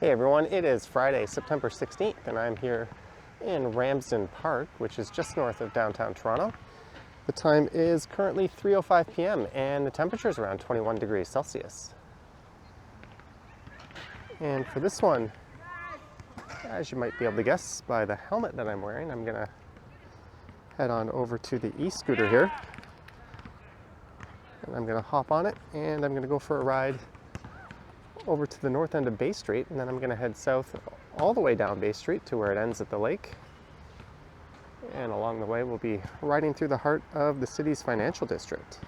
Hey everyone, it is Friday, September 16th, and I'm here in Ramsden Park, which is just north of downtown Toronto. The time is currently 3:05 p.m. and the temperature is around 21 degrees Celsius. And for this one, as you might be able to guess by the helmet that I'm wearing, I'm gonna head on over to the e-scooter here. And I'm gonna hop on it and I'm gonna go for a ride over to the north end of Bay Street, and then I'm going to head south all the way down Bay Street to where it ends at the lake. And along the way, we'll be riding through the heart of the city's financial district.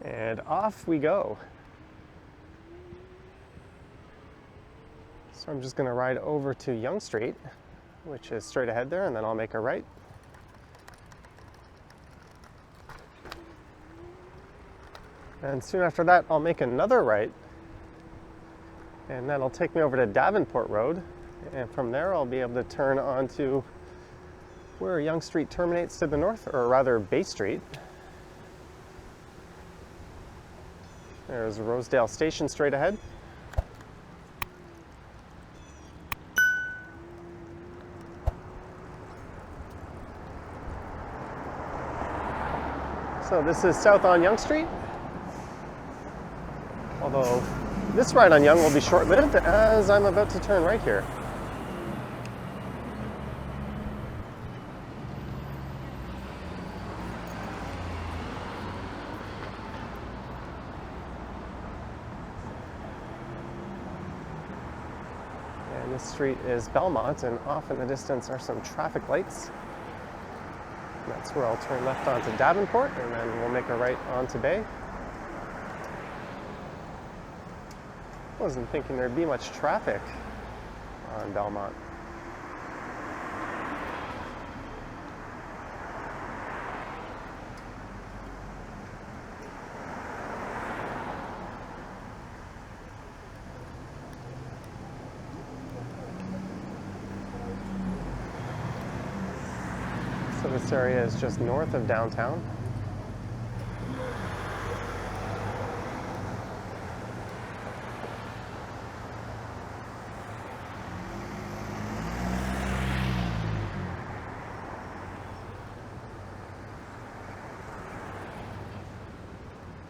And off we go. So I'm just going to ride over to Yonge Street, which is straight ahead there, and then I'll make a right. And soon after that, I'll make another right, and that'll take me over to Davenport Road, and from there I'll be able to turn onto where Yonge Street terminates to the north, or rather Bay Street. There's Rosedale Station straight ahead. So this is south on Yonge Street. Although this ride on Yonge will be short-lived as I'm about to turn right here. And this street is Belmont, and off in the distance are some traffic lights. And that's where I'll turn left onto Davenport, and then we'll make a right onto Bay. Wasn't thinking there'd be much traffic on Belmont. So this area is just north of downtown.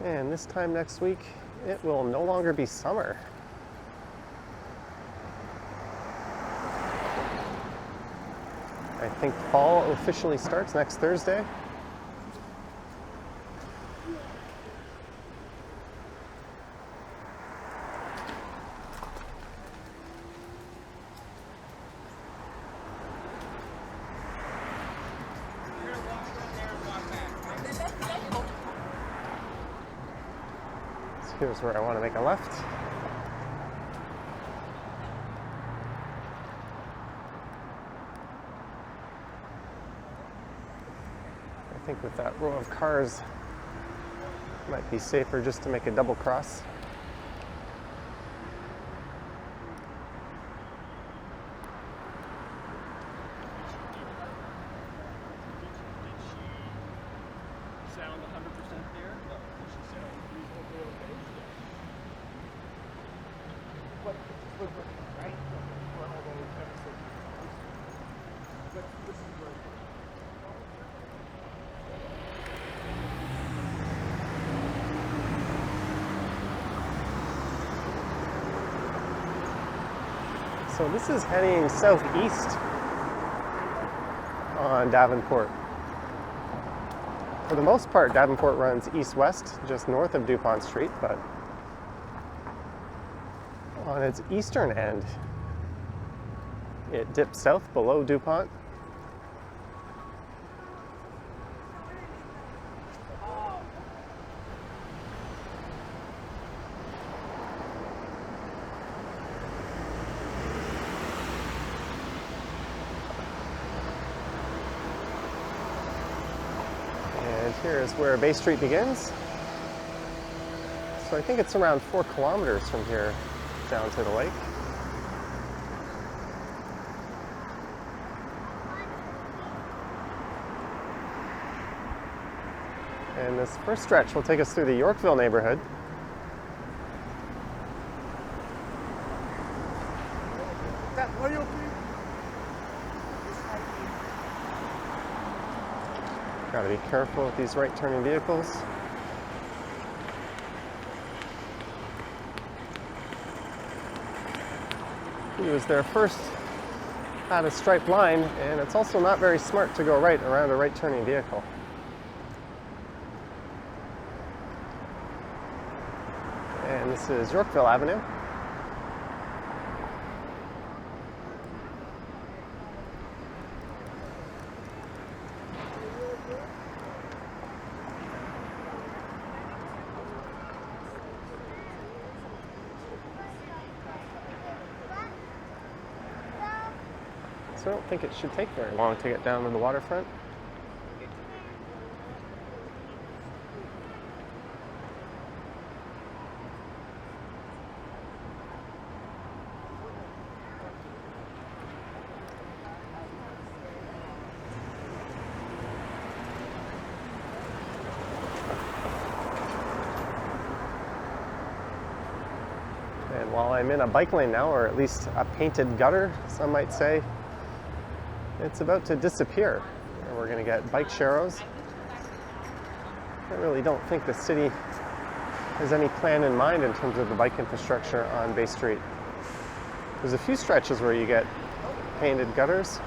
And this time next week, it will no longer be summer. I think fall officially starts next Thursday. Here's where I want to make a left. I think with that row of cars, it might be safer just to make a double cross. So this is heading southeast on Davenport. For the most part, Davenport runs east-west, just north of DuPont Street, but on its eastern end, it dips south below DuPont. Here is where Bay Street begins. So I think it's around 4 kilometers from here down to the lake. And this first stretch will take us through the Yorkville neighborhood. Gotta be careful with these right turning vehicles. He was there first at a striped line, and it's also not very smart to go right around a right turning vehicle. And this is Yorkville Avenue. So I don't think it should take very long to get down to the waterfront. And while I'm in a bike lane now, or at least a painted gutter, some might say, it's about to disappear. And we're going to get bike sharrows. I really don't think the city has any plan in mind in terms of the bike infrastructure on Bay Street. There's a few stretches where you get painted gutters,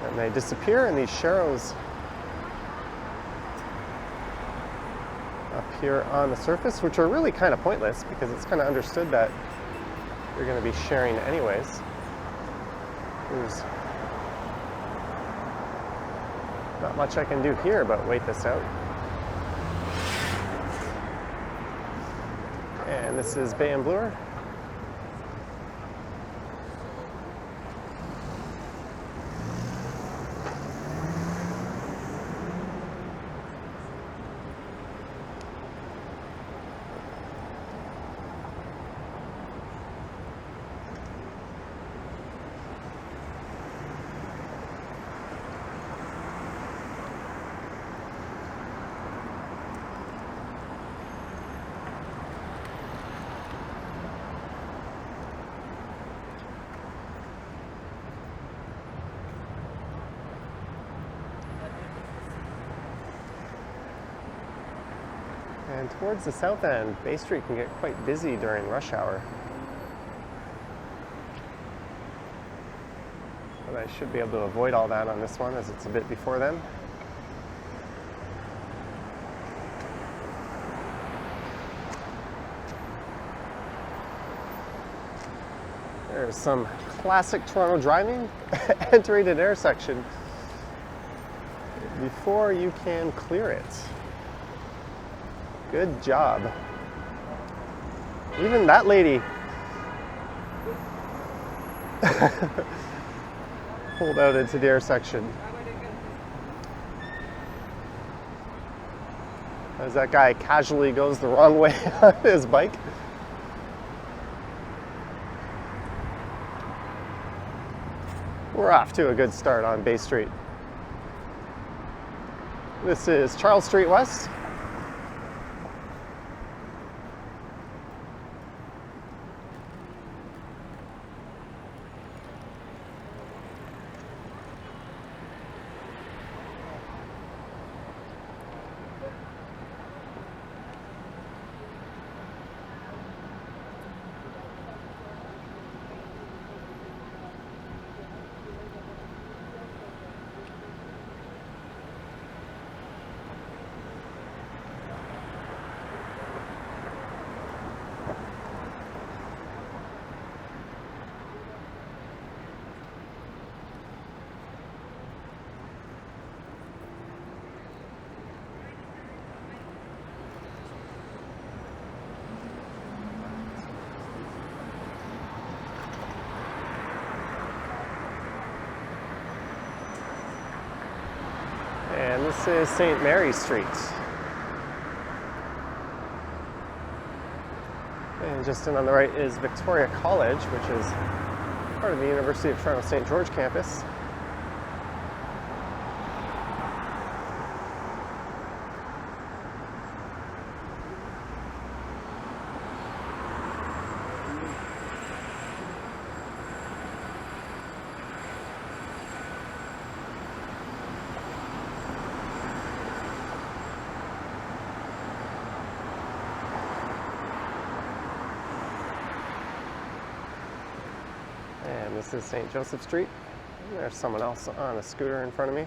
and they disappear, and these sharrows appear on the surface, which are really kind of pointless because it's kind of understood that you're going to be sharing anyways. There's not much I can do here but wait this out. And this is Bay and Bloor. And towards the south end, Bay Street can get quite busy during rush hour. But I should be able to avoid all that on this one as it's a bit before then. There's some classic Toronto driving. Entering an intersection before you can clear it. Good job. Even that lady pulled out into the intersection. As that guy casually goes the wrong way on his bike. We're off to a good start on Bay Street. This is Charles Street West. And this is St. Mary Street. And just in on the right is Victoria College, which is part of the University of Toronto St. George campus. And this is St. Joseph Street. And there's someone else on a scooter in front of me.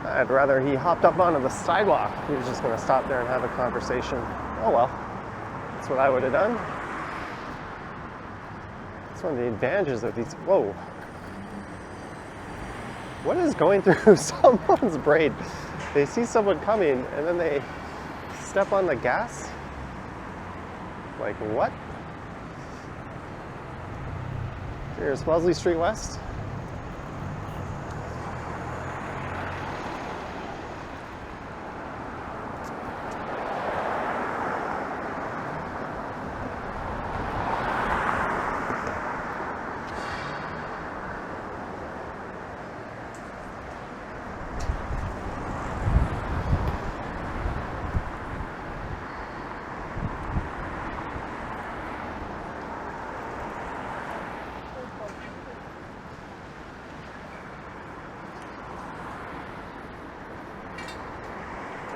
I'd rather he hopped up onto the sidewalk. He was just going to stop there and have a conversation. Oh well, that's what I would have done. That's one of the advantages of these. Whoa. What is going through someone's brain? They see someone coming and then they step on the gas? Like what? Here's Wellesley Street West.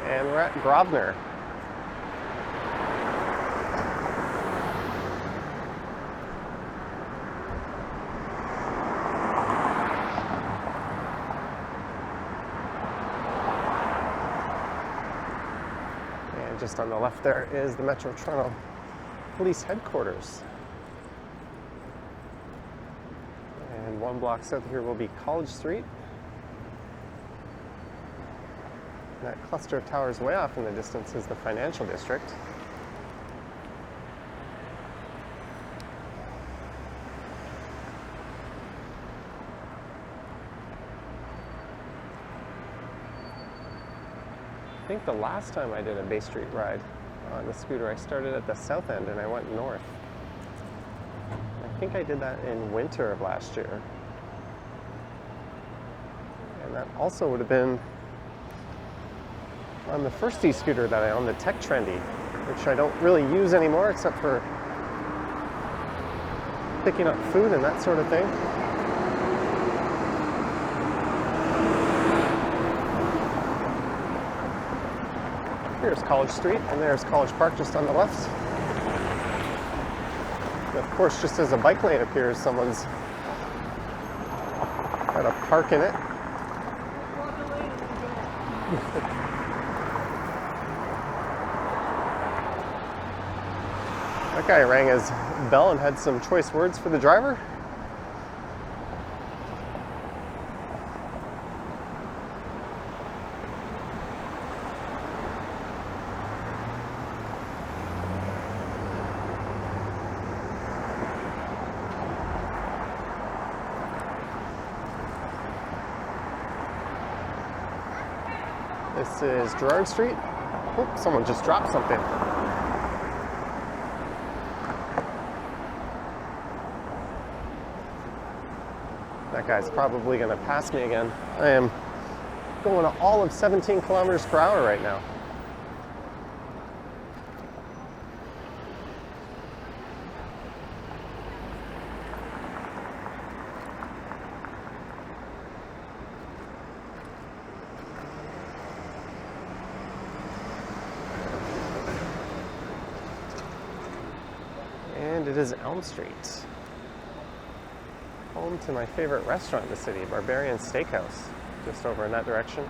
And we're at Grosvenor. And just on the left there is the Metro Toronto Police Headquarters. And one block south of here will be College Street. That cluster of towers way off in the distance is the financial district. I think the last time I did a Bay Street ride on the scooter, I started at the south end and I went north. I think I did that in winter of last year. And that also would have been on the first e-scooter that I own, the Tech Trendy, which I don't really use anymore except for picking up food and that sort of thing. Here's College Street, and there's College Park just on the left. And of course, just as a bike lane appears, someone's got a park in it. That guy rang his bell and had some choice words for the driver. This is Gerrard Street. Oh, someone just dropped something. That guy's probably going to pass me again. I am going all of 17 kilometers per hour right now. And it is Elm Street. Home to my favorite restaurant in the city, Barbarian Steakhouse, just over in that direction.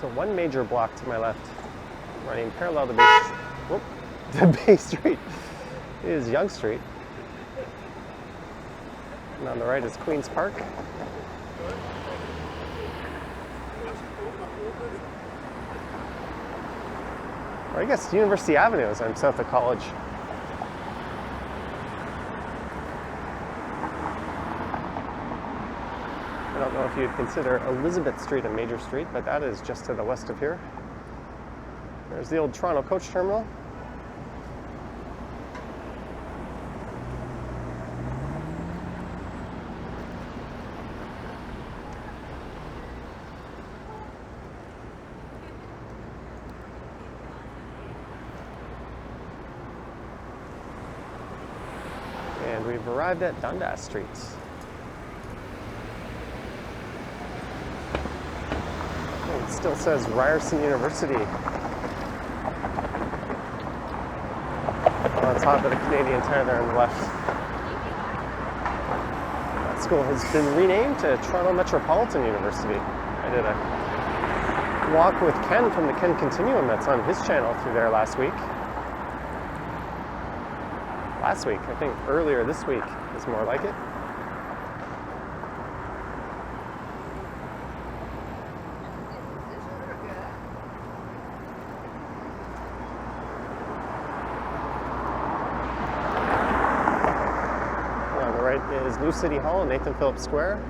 So one major block to my left, running parallel to Bay Street, is Yonge Street. And on the right is Queen's Park. Or I guess University Avenue as I'm south of College. I don't know if you'd consider Elizabeth Street a major street, but that is just to the west of here. There's the old Toronto coach terminal. we've arrived at Dundas Street. It still says Ryerson University on top of the Canadian Tire there on the left. That school has been renamed to Toronto Metropolitan University. I did a walk with Ken from the Ken Continuum that's on his channel through there last week. I think earlier this week is more like it. On the right is New City Hall and Nathan Phillips Square.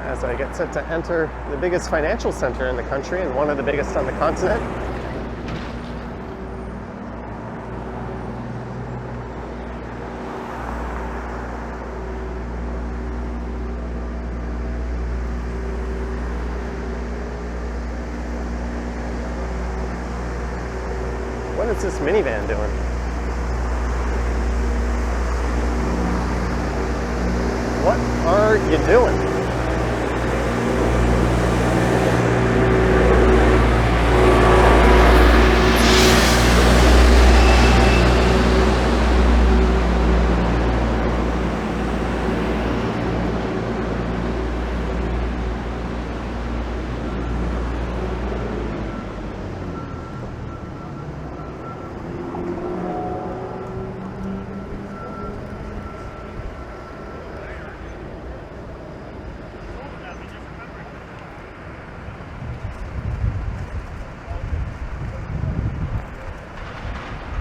As I get set to enter the biggest financial center in the country and one of the biggest on the continent. What is this minivan doing? What are you doing?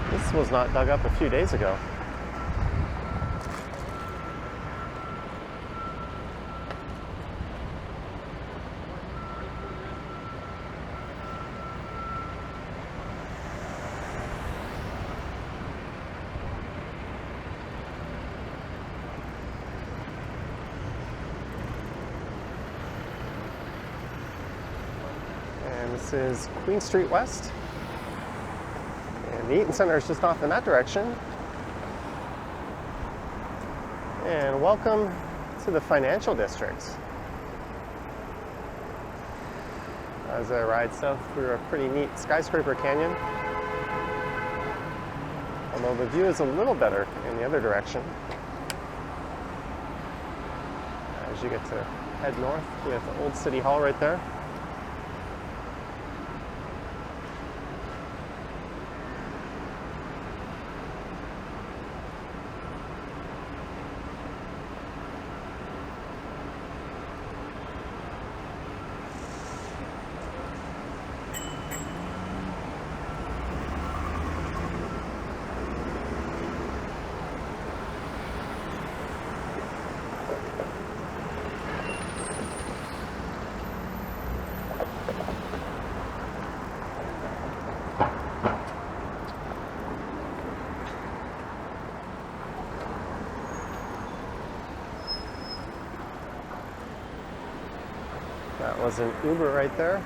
This was not dug up a few days ago. And this is Queen Street West. The Eaton Center is just off in that direction. And welcome to the financial district. As I ride south through a pretty neat skyscraper canyon. Although the view is a little better in the other direction. As you get to head north with Old City Hall right there. That was an Uber right there.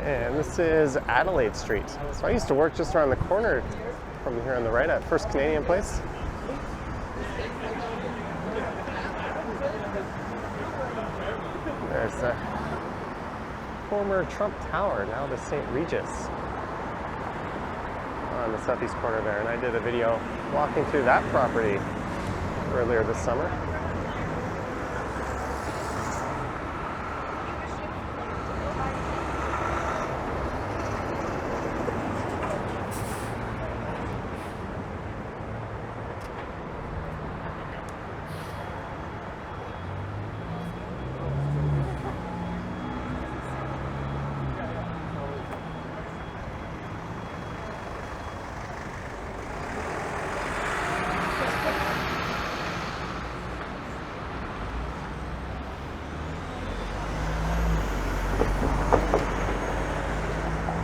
And this is Adelaide Street. So I used to work just around the corner from here on the right at First Canadian Place. There's the former Trump Tower, now the St. Regis, on the southeast corner there. And I did a video walking through that property earlier this summer.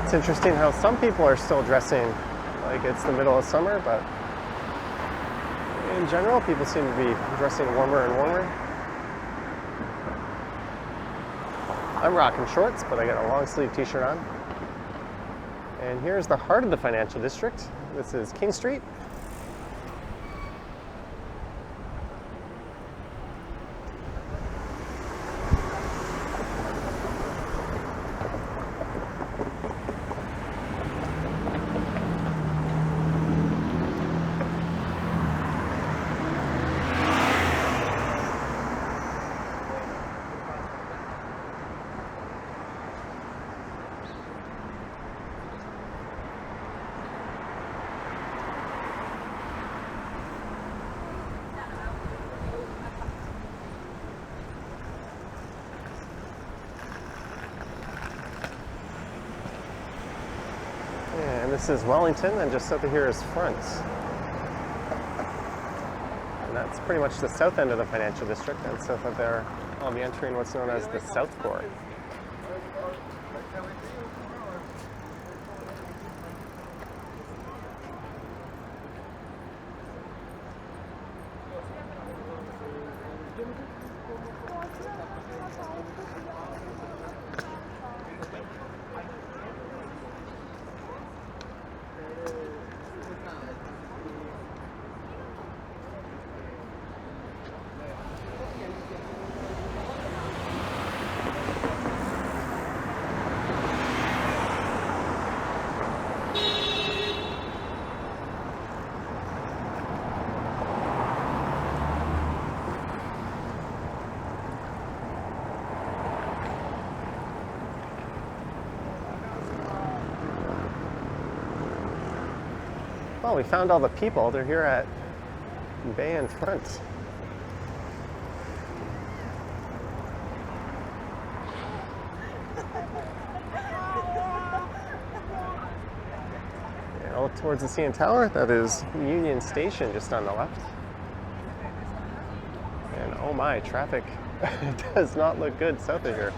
It's interesting how some people are still dressing like it's the middle of summer, but in general, people seem to be dressing warmer and warmer. I'm rocking shorts, but I got a long sleeve t-shirt on. And here's the heart of the financial district. This is King Street. And this is Wellington, and just over here is Front. And that's pretty much the south end of the financial district, and south of there I'll be entering what's known as the South Core. Well, we found all the people. They're here at Bay and Front. And look towards the CN Tower. That is Union Station just on the left. And oh my, traffic does not look good south of here.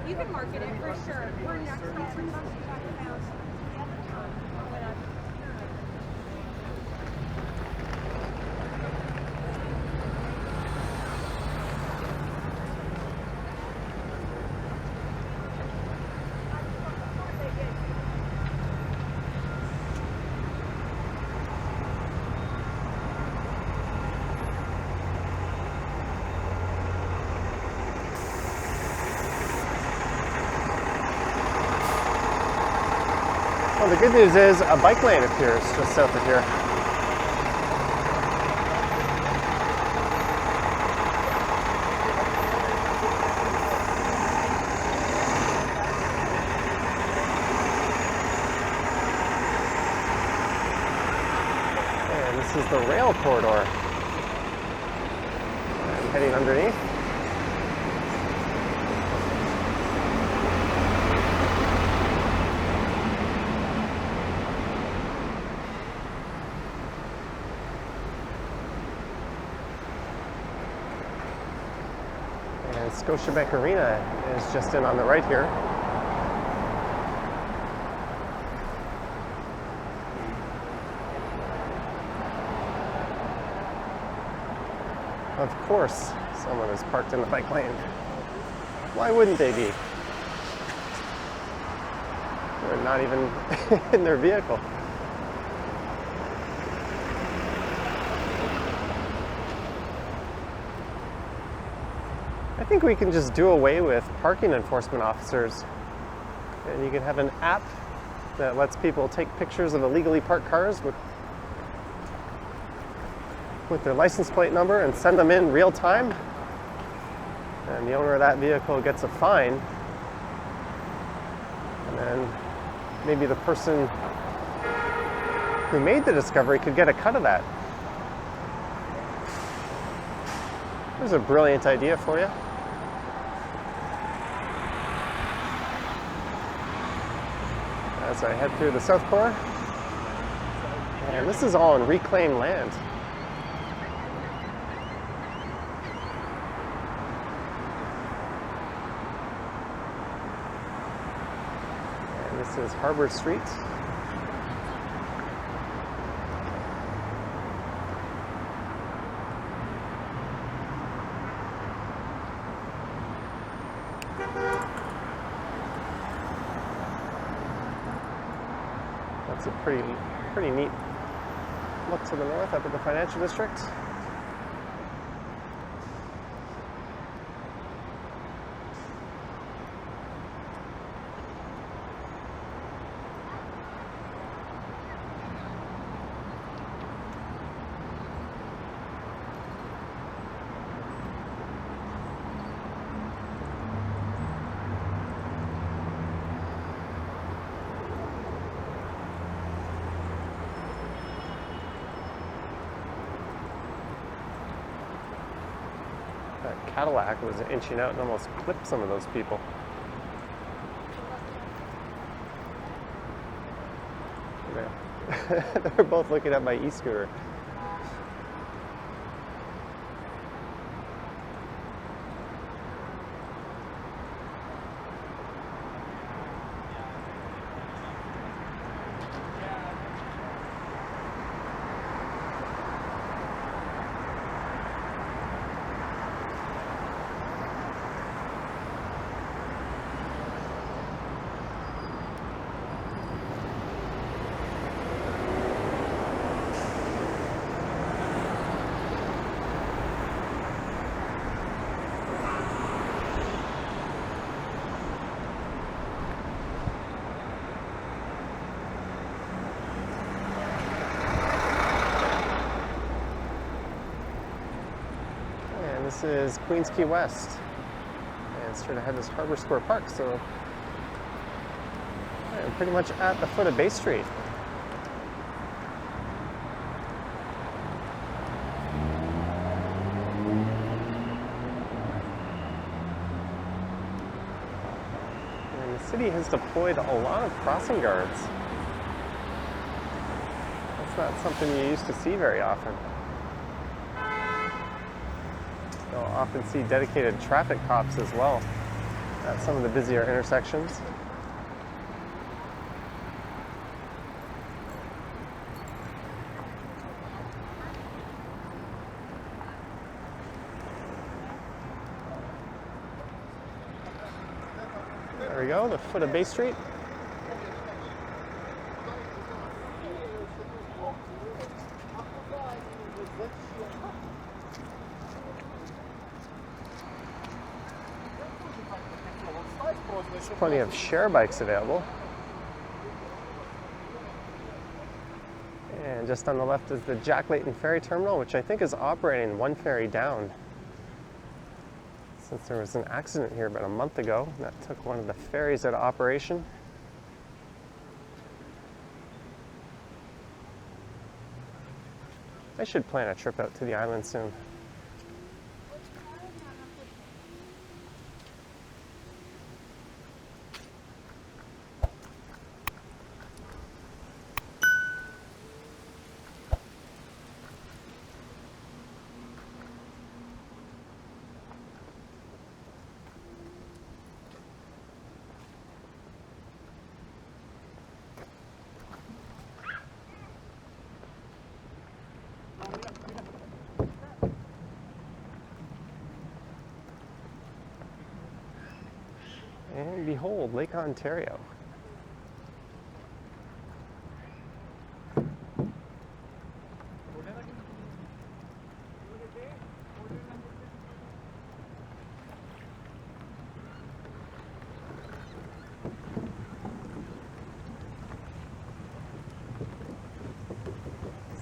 You can market it for sure. We're next to Well, the good news is a bike lane appears just south of here. And this is the rail corridor. I'm heading underneath. And Scotiabank Arena is just in on the right here. Of course, someone is parked in the bike lane. Why wouldn't they be? They're not even in their vehicle. I think we can just do away with parking enforcement officers, and you can have an app that lets people take pictures of illegally parked cars with their license plate number and send them in real time, and the owner of that vehicle gets a fine, and then maybe the person who made the discovery could get a cut of that. There's a brilliant idea for you. As I head through the South Core, And this is all in reclaimed land. And this is Harbor Street. That's a pretty neat look to the north up at the financial district. That Cadillac was inching out and almost clipped some of those people. Yeah. They're both looking at my e-scooter. This is Queens Quay West, and straight ahead is Harbor Square Park, so I'm pretty much at the foot of Bay Street. And the city has deployed a lot of crossing guards. That's not something you used to see very often. You'll often see dedicated traffic cops as well at some of the busier intersections. There we go, the foot of Bay Street. There's plenty of share bikes available. And just on the left is the Jack Layton Ferry Terminal, which I think is operating one ferry down. Since there was an accident here about a month ago, that took one of the ferries out of operation. I should plan a trip out to the island soon. And behold, Lake Ontario.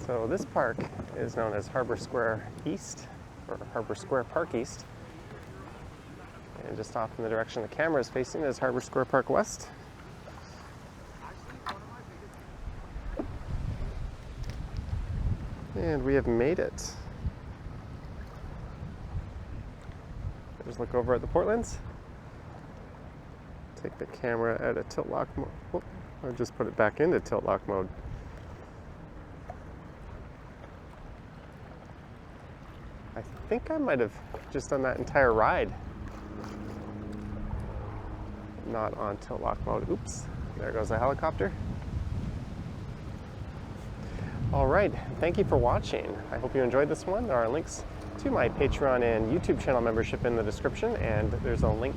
So this park is known as Harbor Square East, or Harbor Square Park East. And just off in the direction the camera is facing is Harbor Square Park West. And we have made it. Just look over at the Portlands. Take the camera out of tilt lock mode. Oh, I just put it back into tilt lock mode. think I might have just done that entire ride not on tilt lock mode. Oops, there goes the helicopter. All right, thank you for watching. I hope you enjoyed this one. There are links to my Patreon and YouTube channel membership in the description, and there's a link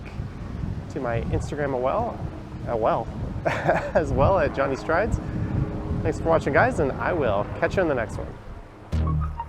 to my Instagram as well at Johnny Strides. Thanks for watching, guys, and I will catch you on the next one.